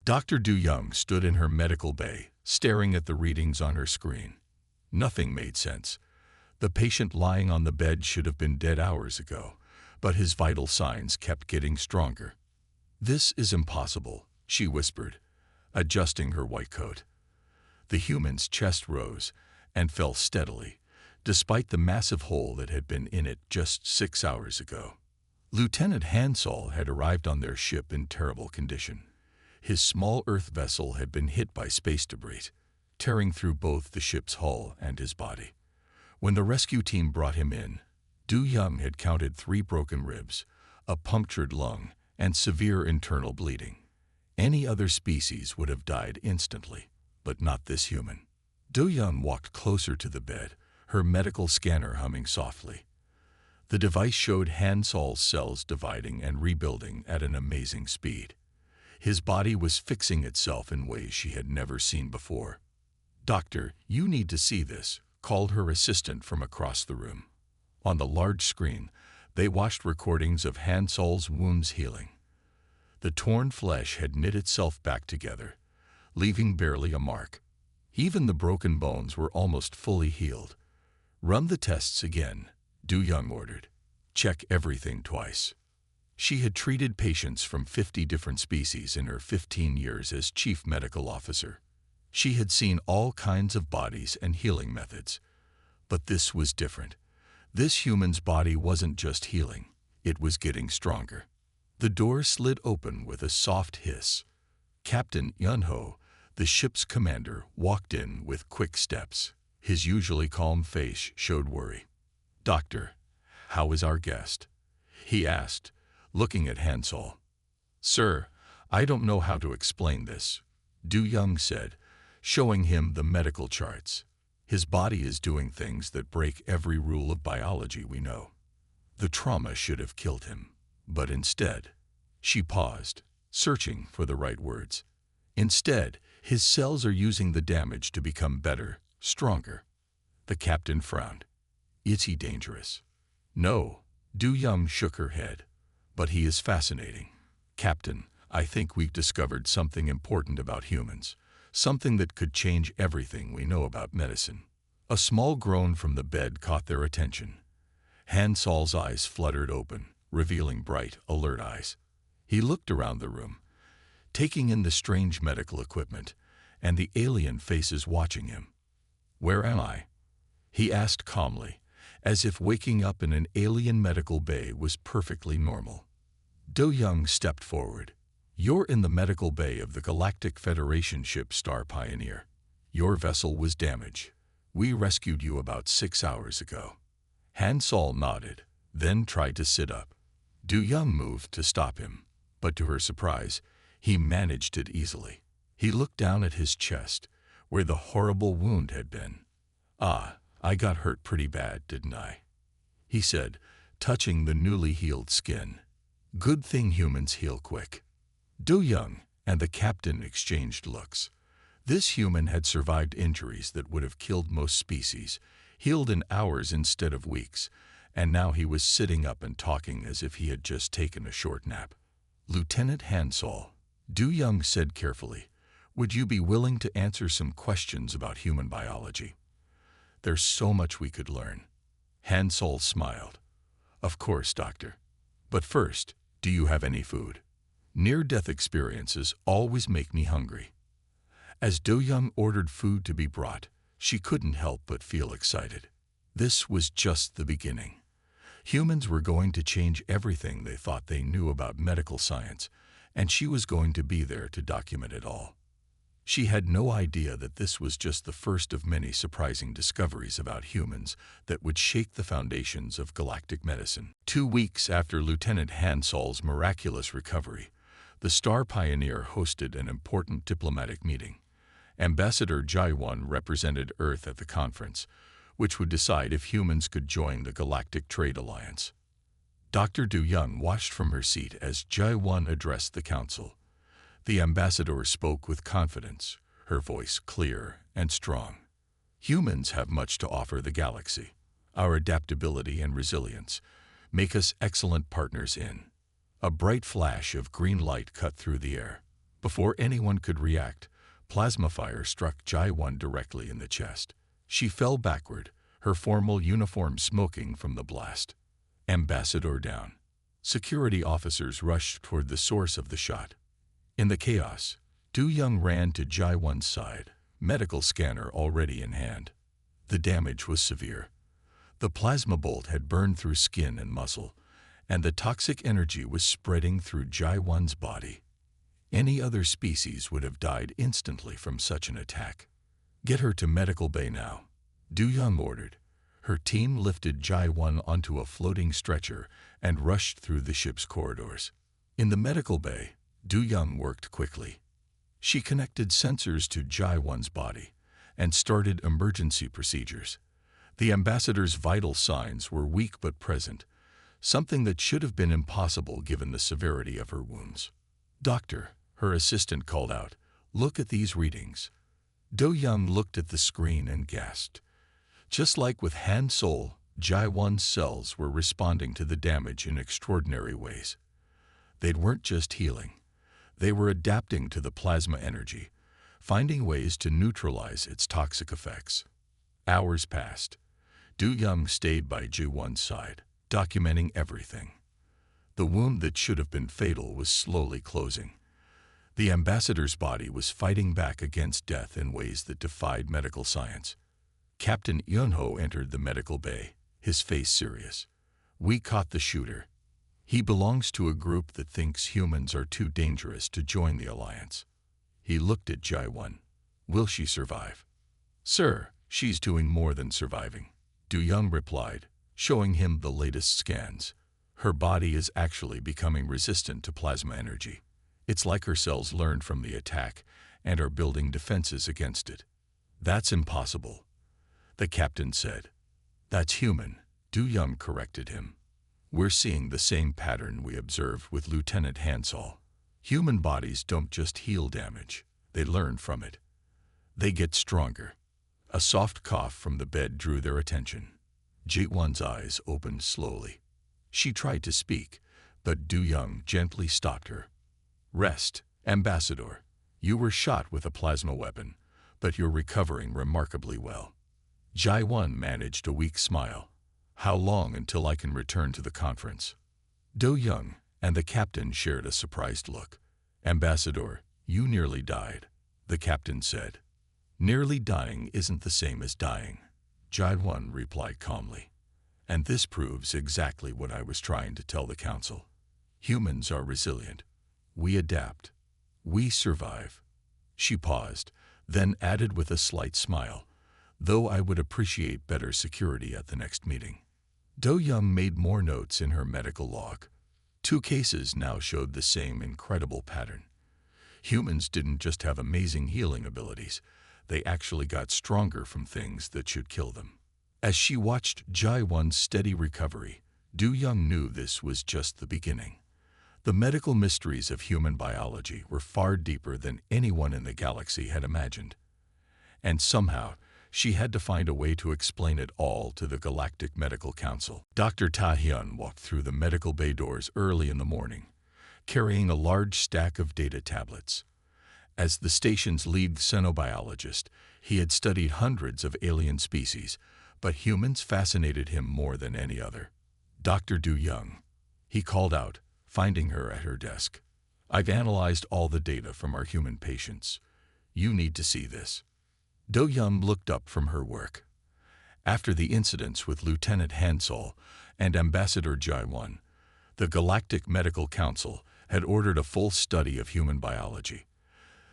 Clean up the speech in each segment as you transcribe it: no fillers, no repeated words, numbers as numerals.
Dr. Du Young stood in her medical bay, staring at the readings on her screen. Nothing made sense. The patient lying on the bed should have been dead hours ago, but his vital signs kept getting stronger. "This is impossible," she whispered, adjusting her white coat. The human's chest rose and fell steadily, despite the massive hole that had been in it just 6 hours ago. Lieutenant Hansol had arrived on their ship in terrible condition. His small Earth vessel had been hit by space debris, tearing through both the ship's hull and his body. When the rescue team brought him in, Du Young had counted 3 broken ribs, a punctured lung, and severe internal bleeding. Any other species would have died instantly, but not this human. Du Young walked closer to the bed, her medical scanner humming softly. The device showed Hansol's cells dividing and rebuilding at an amazing speed. His body was fixing itself in ways she had never seen before. "Doctor, you need to see this," called her assistant from across the room. On the large screen, they watched recordings of Hansol's wounds healing. The torn flesh had knit itself back together, leaving barely a mark. Even the broken bones were almost fully healed. "Run the tests again," Du Young ordered. "Check everything twice." She had treated patients from 50 different species in her 15 years as chief medical officer. She had seen all kinds of bodies and healing methods. But this was different. This human's body wasn't just healing, it was getting stronger. The door slid open with a soft hiss. Captain Yunho, the ship's commander, walked in with quick steps. His usually calm face showed worry. "Doctor, how is our guest?" he asked, looking at Hansol. "Sir, I don't know how to explain this," Du Young said, showing him the medical charts. "His body is doing things that break every rule of biology we know. The trauma should have killed him, but instead," she paused, searching for the right words. "Instead, his cells are using the damage to become better, stronger." The captain frowned. "Is he dangerous?" "No," Du Young shook her head. "But he is fascinating. Captain, I think we've discovered something important about humans, something that could change everything we know about medicine." A small groan from the bed caught their attention. Hansol's eyes fluttered open, revealing bright, alert eyes. He looked around the room, taking in the strange medical equipment and the alien faces watching him. "Where am I?" he asked calmly, as if waking up in an alien medical bay was perfectly normal. Du Young stepped forward. "You're in the medical bay of the Galactic Federation ship Star Pioneer. Your vessel was damaged. We rescued you about 6 hours ago." Hansol nodded, then tried to sit up. Du Young moved to stop him, but to her surprise, he managed it easily. He looked down at his chest, where the horrible wound had been. "Ah, I got hurt pretty bad, didn't I?" he said, touching the newly healed skin. "Good thing humans heal quick." Du Young and the captain exchanged looks. This human had survived injuries that would have killed most species, healed in hours instead of weeks, and now he was sitting up and talking as if he had just taken a short nap. "Lieutenant Hansol," Du Young said carefully, "would you be willing to answer some questions about human biology? There's so much we could learn." Hansol smiled. "Of course, doctor. But first, do you have any food? Near-death experiences always make me hungry." As Du Young ordered food to be brought, she couldn't help but feel excited. This was just the beginning. Humans were going to change everything they thought they knew about medical science, and she was going to be there to document it all. She had no idea that this was just the first of many surprising discoveries about humans that would shake the foundations of galactic medicine. 2 weeks after Lieutenant Hansol's miraculous recovery, the Star Pioneer hosted an important diplomatic meeting. Ambassador Jaiwan represented Earth at the conference, which would decide if humans could join the Galactic Trade Alliance. Dr. Du Young watched from her seat as Jaiwan addressed the council. The ambassador spoke with confidence, her voice clear and strong. "Humans have much to offer the galaxy. Our adaptability and resilience make us excellent partners in." A bright flash of green light cut through the air. Before anyone could react, plasma fire struck Jai-1 directly in the chest. She fell backward, her formal uniform smoking from the blast. Ambassador down. Security officers rushed toward the source of the shot. In the chaos, Du-young ran to Jai-1's side, medical scanner already in hand. The damage was severe. The plasma bolt had burned through skin and muscle, and the toxic energy was spreading through Jai-1's body. Any other species would have died instantly from such an attack. "Get her to medical bay now," Du-young ordered. Her team lifted Jai-1 onto a floating stretcher and rushed through the ship's corridors. In the medical bay, Du-young worked quickly. She connected sensors to Jai-1's body and started emergency procedures. The ambassador's vital signs were weak but present, something that should have been impossible given the severity of her wounds. "Doctor," her assistant called out, "look at these readings." Du-young looked at the screen and gasped. Just like with Han Sol, Jai-1's cells were responding to the damage in extraordinary ways. They weren't just healing. They were adapting to the plasma energy, finding ways to neutralize its toxic effects. Hours passed. Du-young stayed by Jai-1's side, documenting everything. The wound that should have been fatal was slowly closing. The ambassador's body was fighting back against death in ways that defied medical science. Captain Yunho entered the medical bay, his face serious. "We caught the shooter. He belongs to a group that thinks humans are too dangerous to join the alliance." He looked at Jai-1. "Will she survive?" "Sir, she's doing more than surviving," Du-young replied, showing him the latest scans. "Her body is actually becoming resistant to plasma energy. It's like her cells learned from the attack and are building defenses against it." "That's impossible," the captain said. "That's human," Du-young corrected him. "We're seeing the same pattern we observed with Lieutenant Han Sol. Human bodies don't just heal damage, they learn from it. They get stronger." A soft cough from the bed drew their attention. Jai-1's eyes opened slowly. She tried to speak, but Du-young gently stopped her. "Rest, Ambassador. You were shot with a plasma weapon, but you're recovering remarkably well." Jai-1 managed a weak smile. "How long until I can return to the conference?" Du-young and the captain shared a surprised look. "Ambassador, you nearly died," the captain said. "Nearly dying isn't the same as dying," Jai-1 replied calmly. "And this proves exactly what I was trying to tell the council. Humans are resilient. We adapt. We survive." She paused, then added with a slight smile, "Though I would appreciate better security at the next meeting." Du-young made more notes in her medical log. 2 cases now showed the same incredible pattern. Humans didn't just have amazing healing abilities, they actually got stronger from things that should kill them. As she watched Jai-1's steady recovery, Du-young knew this was just the beginning. The medical mysteries of human biology were far deeper than anyone in the galaxy had imagined. And somehow, she had to find a way to explain it all to the Galactic Medical Council. Dr. Ta-hyun walked through the medical bay doors early in the morning, carrying a large stack of data tablets. As the station's lead xenobiologist, he had studied hundreds of alien species, but humans fascinated him more than any other. "Dr. Du-young," he called out, finding her at her desk. "I've analyzed all the data from our human patients. You need to see this." Du-young looked up from her work. After the incidents with Lieutenant Han Sol and Ambassador Jai-1, the Galactic Medical Council had ordered a full study of human biology.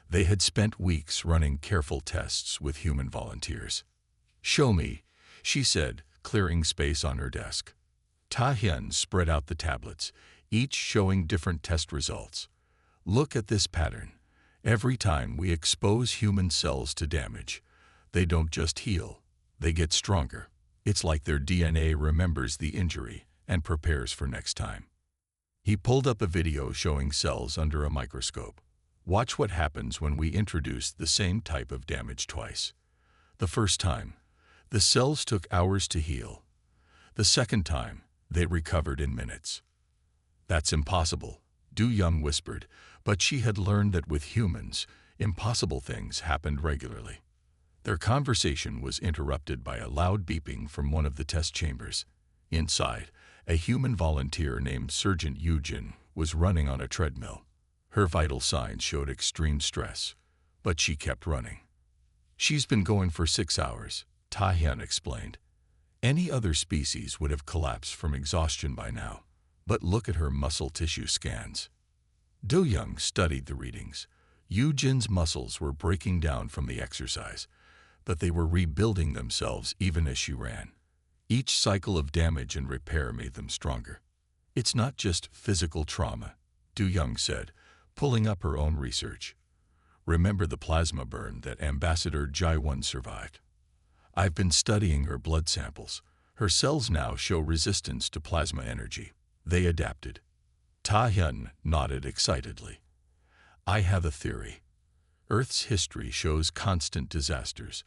They had spent weeks running careful tests with human volunteers. "Show me," she said, clearing space on her desk. Ta-hyun spread out the tablets, each showing different test results. "Look at this pattern. Every time we expose human cells to damage, they don't just heal, they get stronger. It's like their DNA remembers the injury and prepares for next time." He pulled up a video showing cells under a microscope. "Watch what happens when we introduce the same type of damage twice. The first time, the cells took hours to heal. The second time, they recovered in minutes." "That's impossible," Du-young whispered, But she had learned that with humans, impossible things happened regularly. Their conversation was interrupted by a loud beeping from one of the test chambers. Inside, a human volunteer named Sergeant Eugene was running on a treadmill. Her vital signs showed extreme stress, but she kept running. "She's been going for 6 hours," Taehyun explained. "Any other species would have collapsed from exhaustion by now, but look at her muscle tissue scans." Do-young studied the readings. Eugene's muscles were breaking down from the exercise, but they were rebuilding themselves even as she ran. Each cycle of damage and repair made them stronger. "It's not just physical trauma," Do-young said, pulling up her own research. "Remember the plasma burn that Ambassador Jae-won survived? I've been studying her blood samples. Her cells now show resistance to plasma energy. They adapted." Taehyun nodded excitedly. "I have a theory. Earth's history shows constant disasters,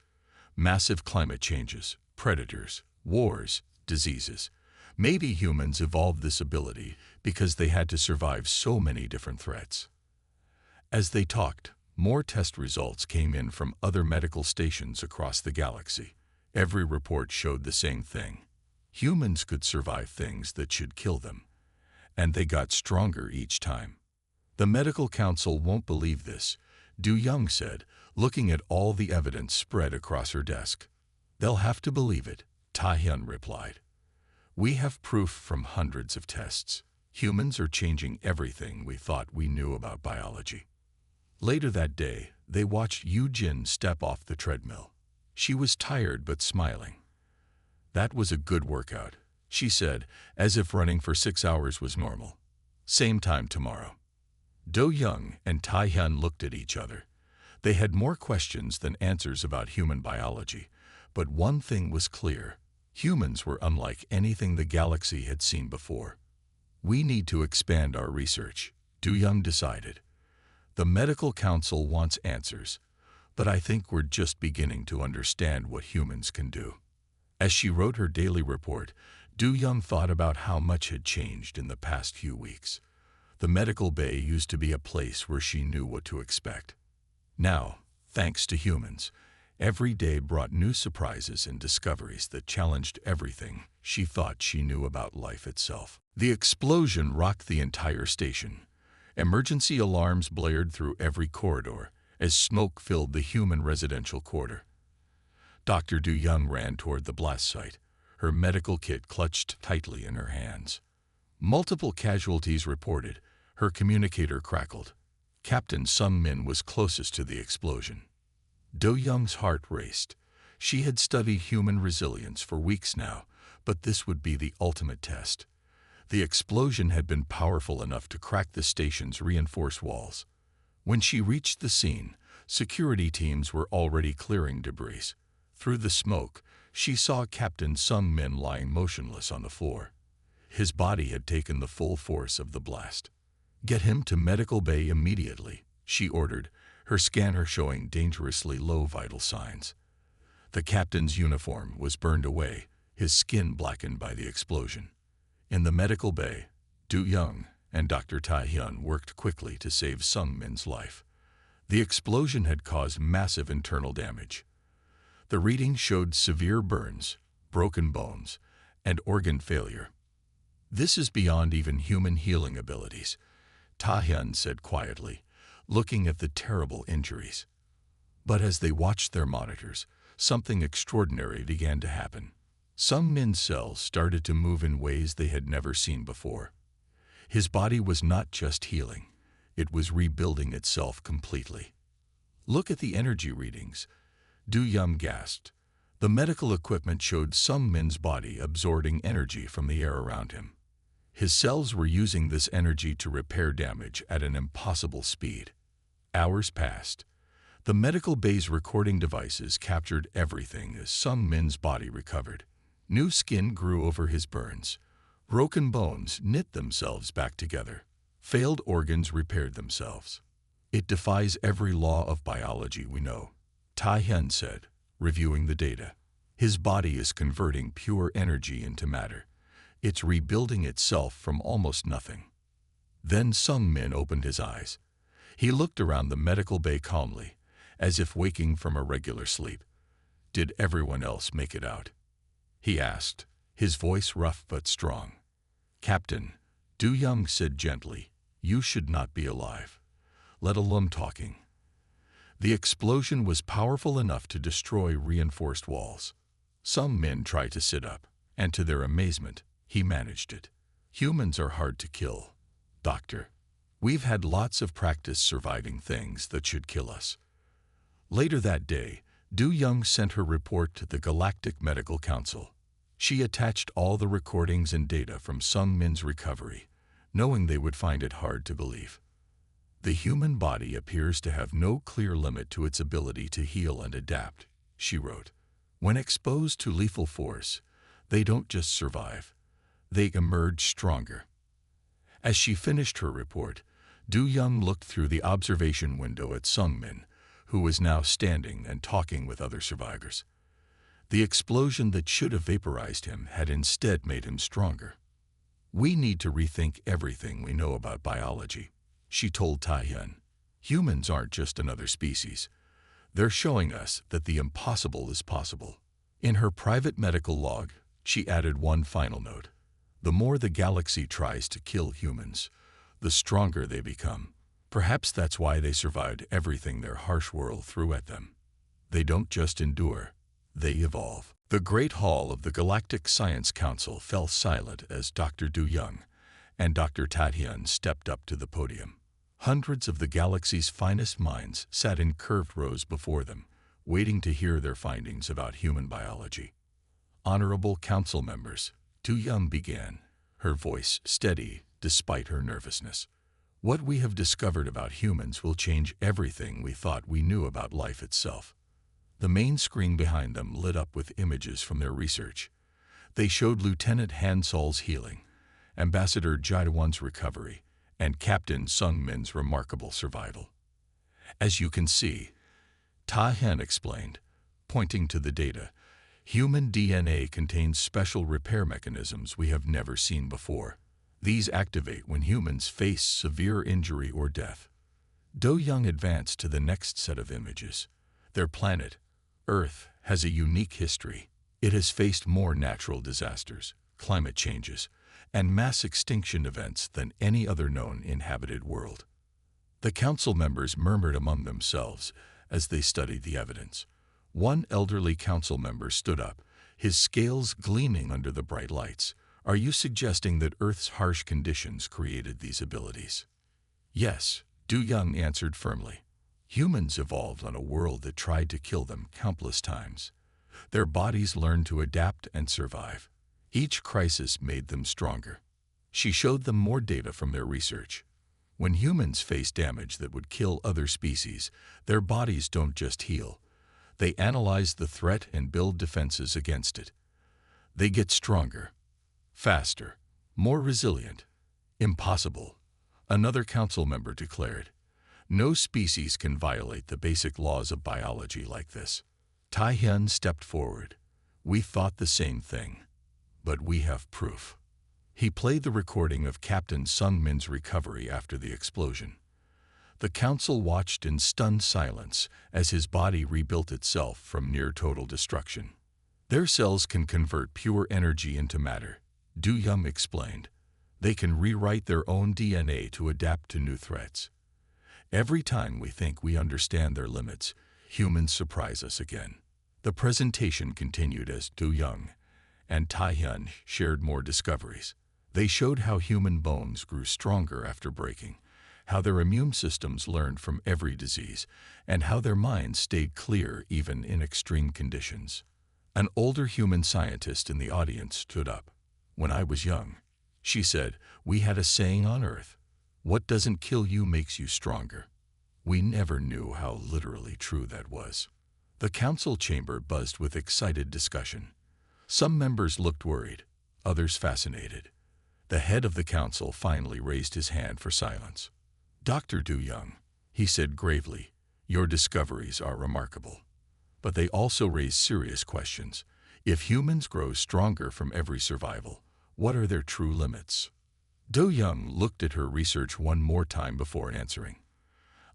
massive climate changes, predators, wars, diseases. Maybe humans evolved this ability because they had to survive so many different threats." As they talked, more test results came in from other medical stations across the galaxy. Every report showed the same thing. Humans could survive things that should kill them, and they got stronger each time. "The medical council won't believe this," Do-young said, looking at all the evidence spread across her desk. "They'll have to believe it," Taehyun replied. "We have proof from hundreds of tests. Humans are changing everything we thought we knew about biology." Later that day, they watched Eugene step off the treadmill. She was tired but smiling. "That was a good workout," she said, as if running for 6 hours was normal. "Same time tomorrow." Do-young and Taehyun looked at each other. They had more questions than answers about human biology, but one thing was clear. Humans were unlike anything the galaxy had seen before. "We need to expand our research," Do-young decided. "The medical council wants answers, but I think we're just beginning to understand what humans can do." As she wrote her daily report, Do-young thought about how much had changed in the past few weeks. The medical bay used to be a place where she knew what to expect. Now, thanks to humans, every day brought new surprises and discoveries that challenged everything she thought she knew about life itself. The explosion rocked the entire station. Emergency alarms blared through every corridor as smoke filled the human residential quarter. Dr. Do-young ran toward the blast site, her medical kit clutched tightly in her hands. Multiple casualties reported. Her communicator crackled. Captain Sung-min was closest to the explosion. Do-young's heart raced. She had studied human resilience for weeks now, but this would be the ultimate test. The explosion had been powerful enough to crack the station's reinforced walls. When she reached the scene, security teams were already clearing debris. Through the smoke, she saw Captain Sung-min lying motionless on the floor. His body had taken the full force of the blast. "Get him to medical bay immediately," she ordered, her scanner showing dangerously low vital signs. The captain's uniform was burned away, his skin blackened by the explosion. In the medical bay, Do-young and Dr. Taehyun worked quickly to save Sung-min's life. The explosion had caused massive internal damage. The readings showed severe burns, broken bones, and organ failure. "This is beyond even human healing abilities," Taehyun said quietly, looking at the terrible injuries. But as they watched their monitors, something extraordinary began to happen. Sung-min's cells started to move in ways they had never seen before. His body was not just healing, it was rebuilding itself completely. "Look at the energy readings," Do-young gasped. The medical equipment showed Sung-min's body absorbing energy from the air around him. His cells were using this energy to repair damage at an impossible speed. Hours passed. The medical bay's recording devices captured everything as Sung-min's body recovered. New skin grew over his burns. Broken bones knit themselves back together. Failed organs repaired themselves. "It defies every law of biology we know," Taehyun said, reviewing the data. "His body is converting pure energy into matter. It's rebuilding itself from almost nothing." Then Sung-min opened his eyes. He looked around the medical bay calmly, as if waking from a regular sleep. "Did everyone else make it out?" he asked, his voice rough but strong. "Captain," Du Young said gently, "you should not be alive, let alone talking." The explosion was powerful enough to destroy reinforced walls. Some men tried to sit up, and to their amazement, he managed it. "Humans are hard to kill, Doctor. We've had lots of practice surviving things that should kill us." Later that day, Du Young sent her report to the Galactic Medical Council. She attached all the recordings and data from Sung Min's recovery, knowing they would find it hard to believe. "The human body appears to have no clear limit to its ability to heal and adapt," she wrote. "When exposed to lethal force, they don't just survive, they emerge stronger." As she finished her report, Du Young looked through the observation window at Sung Min, who was now standing and talking with other survivors. The explosion that should have vaporized him had instead made him stronger. "We need to rethink everything we know about biology," she told Taehyun. "Humans aren't just another species. They're showing us that the impossible is possible." In her private medical log, she added one final note. "The more the galaxy tries to kill humans, the stronger they become. Perhaps that's why they survived everything their harsh world threw at them. They don't just endure, they evolve." The Great Hall of the Galactic Science Council fell silent as Dr. Du Young and Dr. Taehyun stepped up to the podium. Hundreds of the galaxy's finest minds sat in curved rows before them, waiting to hear their findings about human biology. "Honorable council members," Du Young began, her voice steady despite her nervousness. "What we have discovered about humans will change everything we thought we knew about life itself." The main screen behind them lit up with images from their research. They showed Lieutenant Han Sol's healing, Ambassador Jaidawan's recovery, and Captain Sung Min's remarkable survival. "As you can see," Taehyun explained, pointing to the data, "human DNA contains special repair mechanisms we have never seen before. These activate when humans face severe injury or death." Du Young advanced to the next set of images. Their planet, Earth, has a unique history. It has faced more natural disasters, climate changes, and mass extinction events than any other known inhabited world. The council members murmured among themselves as they studied the evidence. One elderly council member stood up, his scales gleaming under the bright lights. "Are you suggesting that Earth's harsh conditions created these abilities?" "Yes," Du Young answered firmly. "Humans evolved on a world that tried to kill them countless times. Their bodies learned to adapt and survive. Each crisis made them stronger." She showed them more data from their research. When humans face damage that would kill other species, their bodies don't just heal. They analyze the threat and build defenses against it. They get stronger, faster, more resilient. "Impossible," another council member declared. "No species can violate the basic laws of biology like this." Taehyun stepped forward. "We thought the same thing, but we have proof." He played the recording of Captain Sung Min's recovery after the explosion. The council watched in stunned silence as his body rebuilt itself from near-total destruction. "Their cells can convert pure energy into matter," Du Young explained. "They can rewrite their own DNA to adapt to new threats. Every time we think we understand their limits, humans surprise us again." The presentation continued as Du Young and Taehyun shared more discoveries. They showed how human bones grew stronger after breaking, how their immune systems learned from every disease, and how their minds stayed clear even in extreme conditions. An older human scientist in the audience stood up. "When I was young," she said, "we had a saying on Earth, 'What doesn't kill you makes you stronger.' We never knew how literally true that was." The council chamber buzzed with excited discussion. Some members looked worried, others fascinated. The head of the council finally raised his hand for silence. "Dr. Du Young," he said gravely, "your discoveries are remarkable. But they also raise serious questions. If humans grow stronger from every survival, what are their true limits?" Du Young looked at her research one more time before answering.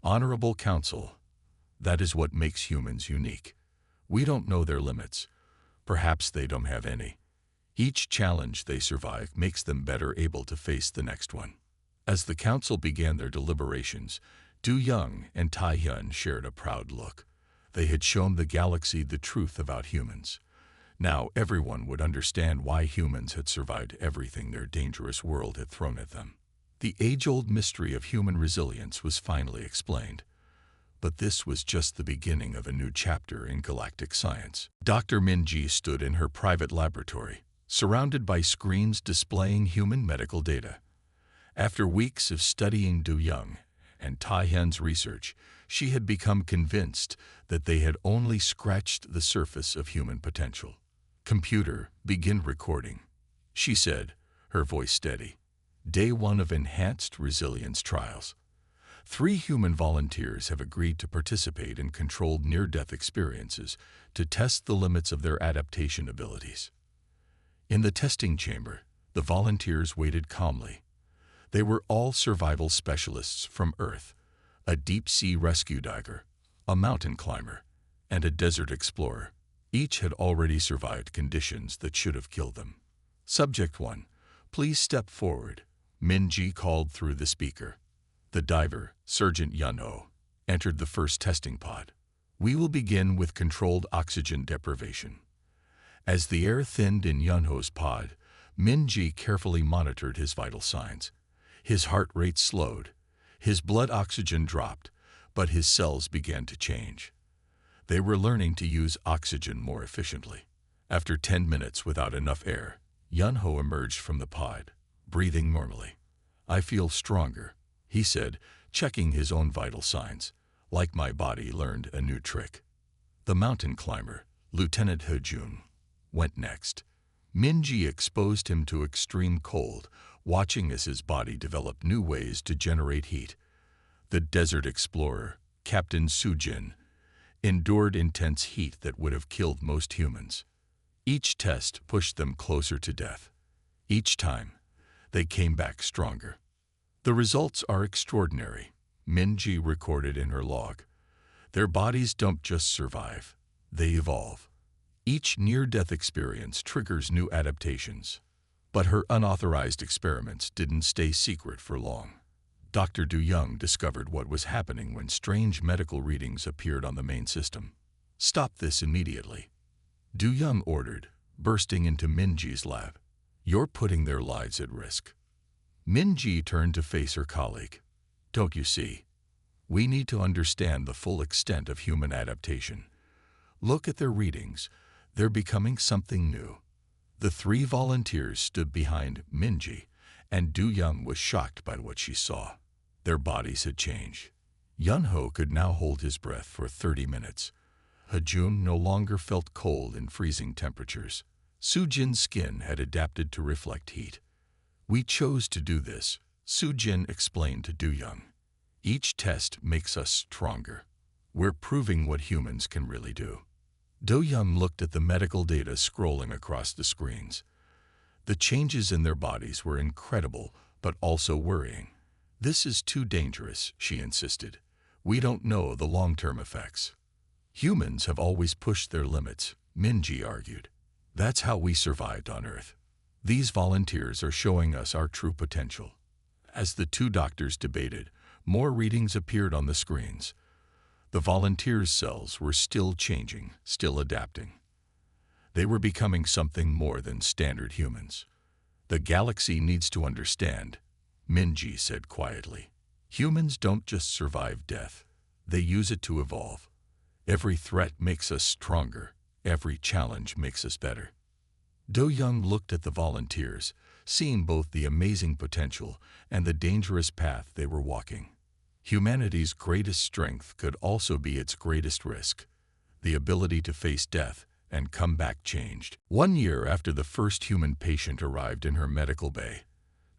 Honorable Council, that is what makes humans unique. We don't know their limits. Perhaps they don't have any. Each challenge they survive makes them better able to face the next one. As the council began their deliberations, Du Young and Tai Hyun shared a proud look. They had shown the galaxy the truth about humans. Now everyone would understand why humans had survived everything their dangerous world had thrown at them. The age-old mystery of human resilience was finally explained. But this was just the beginning of a new chapter in galactic science. Dr. Min-ji stood in her private laboratory, surrounded by screens displaying human medical data. After weeks of studying Du Young and Tai Hyun's research, she had become convinced that they had only scratched the surface of human potential. "Computer, begin recording," she said, her voice steady. Day 1 of Enhanced Resilience Trials. 3 human volunteers have agreed to participate in controlled near-death experiences to test the limits of their adaptation abilities. In the testing chamber, the volunteers waited calmly. They were all survival specialists from Earth, a deep-sea rescue diver, a mountain climber, and a desert explorer. Each had already survived conditions that should have killed them. Subject 1, please step forward, Min-ji called through the speaker. The diver, Sergeant Yun-ho, entered the first testing pod. We will begin with controlled oxygen deprivation. As the air thinned in Yun-ho's pod, Min-ji carefully monitored his vital signs. His heart rate slowed, his blood oxygen dropped, but his cells began to change. They were learning to use oxygen more efficiently. After 10 minutes without enough air, Yun-ho emerged from the pod, breathing normally. I feel stronger, he said, checking his own vital signs. Like my body learned a new trick. The mountain climber, Lieutenant Hejun, went next. Min-ji exposed him to extreme cold, watching as his body developed new ways to generate heat. The desert explorer, Captain Soo-jin, endured intense heat that would have killed most humans. Each test pushed them closer to death. Each time, they came back stronger. The results are extraordinary, Min-ji recorded in her log. Their bodies don't just survive, they evolve. Each near-death experience triggers new adaptations. But her unauthorized experiments didn't stay secret for long. Dr. Du Young discovered what was happening when strange medical readings appeared on the main system. Stop this immediately, Du Young ordered, bursting into Min-ji's lab. You're putting their lives at risk. Min-ji turned to face her colleague. Don't you see? We need to understand the full extent of human adaptation. Look at their readings. They're becoming something new. The 3 volunteers stood behind Min-ji, and Du Young was shocked by what she saw. Their bodies had changed. Yun-ho could now hold his breath for 30 minutes. Hejun no longer felt cold in freezing temperatures. Soo-jin's skin had adapted to reflect heat. We chose to do this, Soo-jin explained to Du Young. Each test makes us stronger. We're proving what humans can really do. Du Young looked at the medical data scrolling across the screens. The changes in their bodies were incredible, but also worrying. This is too dangerous, she insisted. We don't know the long-term effects. Humans have always pushed their limits, Min-ji argued. That's how we survived on Earth. These volunteers are showing us our true potential. As the 2 doctors debated, more readings appeared on the screens. The volunteers' cells were still changing, still adapting. They were becoming something more than standard humans. The galaxy needs to understand, Min-ji said quietly. Humans don't just survive death. They use it to evolve. Every threat makes us stronger. Every challenge makes us better. Du Young looked at the volunteers, seeing both the amazing potential and the dangerous path they were walking. Humanity's greatest strength could also be its greatest risk, the ability to face death and come back changed. 1 year after the first human patient arrived in her medical bay,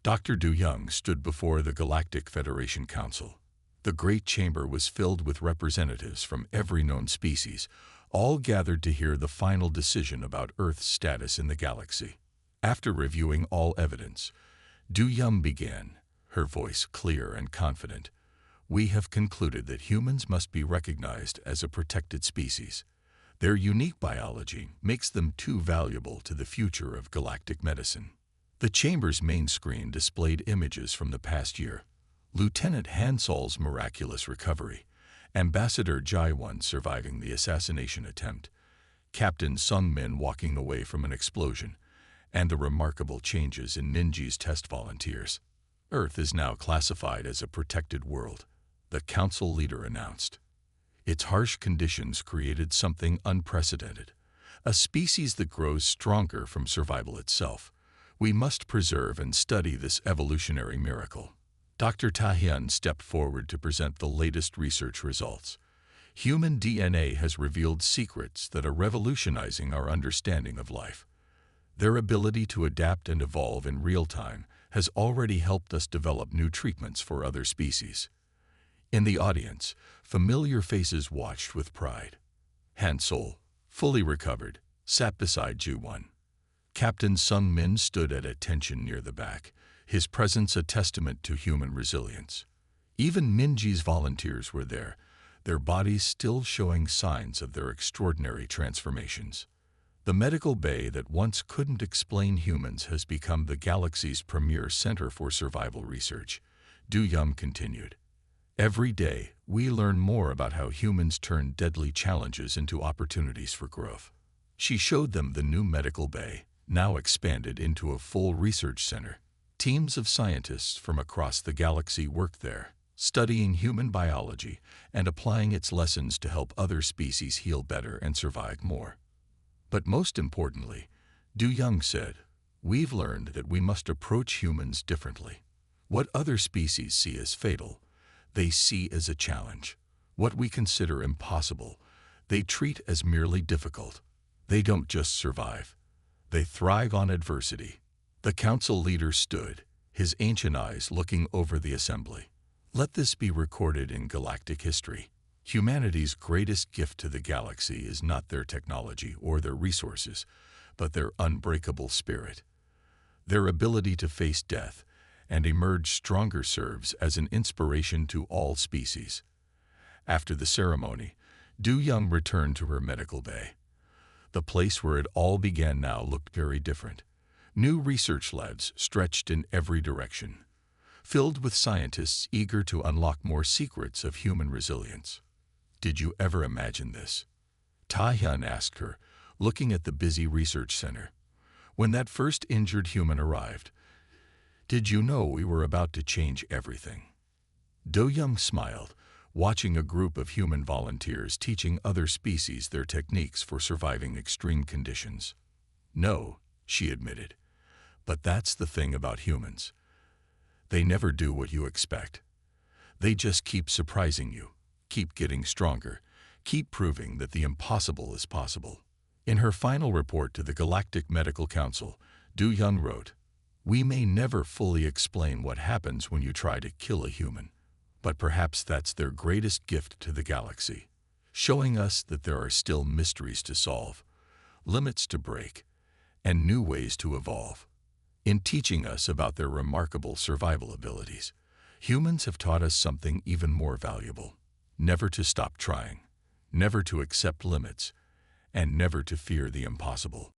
Dr. Du Young stood before the Galactic Federation Council. The great chamber was filled with representatives from every known species, all gathered to hear the final decision about Earth's status in the galaxy. After reviewing all evidence, Du Young began, her voice clear and confident. we have concluded that humans must be recognized as a protected species. Their unique biology makes them too valuable to the future of galactic medicine. The chamber's main screen displayed images from the past year. Lieutenant Han Sol's miraculous recovery, Ambassador Jai-1 surviving the assassination attempt, Captain Sung Min walking away from an explosion, and the remarkable changes in Ninji's test volunteers. Earth is now classified as a protected world, the council leader announced. Its harsh conditions created something unprecedented, a species that grows stronger from survival itself. We must preserve and study this evolutionary miracle. Dr. Tahyun stepped forward to present the latest research results. Human DNA has revealed secrets that are revolutionizing our understanding of life. Their ability to adapt and evolve in real time has already helped us develop new treatments for other species. In the audience, familiar faces watched with pride. Han Sol, fully recovered, sat beside Ju-1. Captain Sung Min stood at attention near the back, his presence a testament to human resilience. Even Ninji's volunteers were there, their bodies still showing signs of their extraordinary transformations. The medical bay that once couldn't explain humans has become the galaxy's premier center for survival research. Du-Yum continued. Every day, we learn more about how humans turn deadly challenges into opportunities for growth. She showed them the new medical bay, now expanded into a full research center. Teams of scientists from across the galaxy work there, studying human biology and applying its lessons to help other species heal better and survive more. But most importantly, Du-Young said, we've learned that we must approach humans differently. What other species see as fatal, they see as a challenge. What we consider impossible, they treat as merely difficult. They don't just survive. They thrive on adversity. The council leader stood, his ancient eyes looking over the assembly. Let this be recorded in galactic history. Humanity's greatest gift to the galaxy is not their technology or their resources, but their unbreakable spirit. Their ability to face death and emerge stronger serves as an inspiration to all species. After the ceremony, Du-Young returned to her medical bay. The place where it all began now looked very different. New research labs stretched in every direction, filled with scientists eager to unlock more secrets of human resilience. Did you ever imagine this? Tahyun asked her, looking at the busy research center. When that first injured human arrived, did you know we were about to change everything? Do-Young smiled, watching a group of human volunteers teaching other species their techniques for surviving extreme conditions. No, she admitted. But that's the thing about humans. They never do what you expect. They just keep surprising you, keep getting stronger, keep proving that the impossible is possible. In her final report to the Galactic Medical Council, Du-Young wrote, "We may never fully explain what happens when you try to kill a human, but perhaps that's their greatest gift to the galaxy, showing us that there are still mysteries to solve, limits to break, and new ways to evolve. In teaching us about their remarkable survival abilities, humans have taught us something even more valuable: never to stop trying, never to accept limits, and never to fear the impossible."